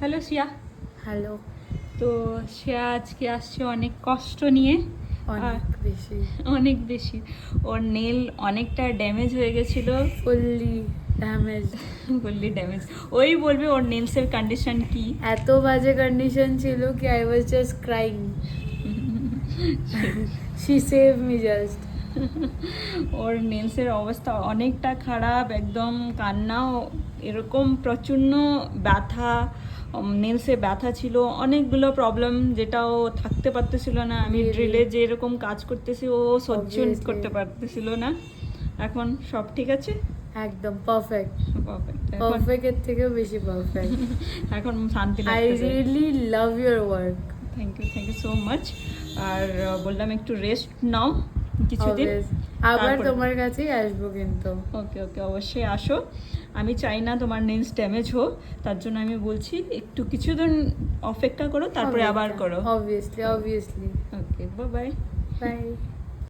Hello Shriya. Hello. তো শ্রেয়া আজকে আসছে অনেক কষ্ট নিয়ে, অনেক বেশি অনেক বেশি। ওর নেল অনেকটা ড্যামেজ হয়ে গেছিল। Fully damage. বললি ড্যামেজ, ওই বলবে ওর নেলসের কন্ডিশন কি। এত বাজে কন্ডিশন ছিল কি I was just crying. She save me just. ওর নেলসের অবস্থা অনেকটা খারাপ, একদম কান্নাও, এরকম প্রচণ্ড ব্যথা, নেলসে ব্যথা ছিল, অনেকগুলো প্রবলেম যেটা ও থাকতে পারতেছিল না। আমি ড্রিলে যেরকম কাজ করতেছি ও সহ্য করতে পারতেছিল না। এখন সব ঠিক আছে, একদম পারফেক্ট। পারফেক্ট। পারফেক্টের থেকেও বেশি পারফেক্ট। এখন শান্তি আই লাগতেছে। Really love your work. Thank you so much. আর বললাম একটু রেস্ট নাও কিছুদিন, আবার তোমার কাছেই আসবো কিন্তু। ওকে ওকে, অবশ্যই আসো। আমি চাই না তোমার নেলস ড্যামেজ হোক, তার জন্য আমি বলছি একটু কিছুদিন অপেক্ষা করো, তারপরে আবার করো। Obviously. Okay, bye bye. By.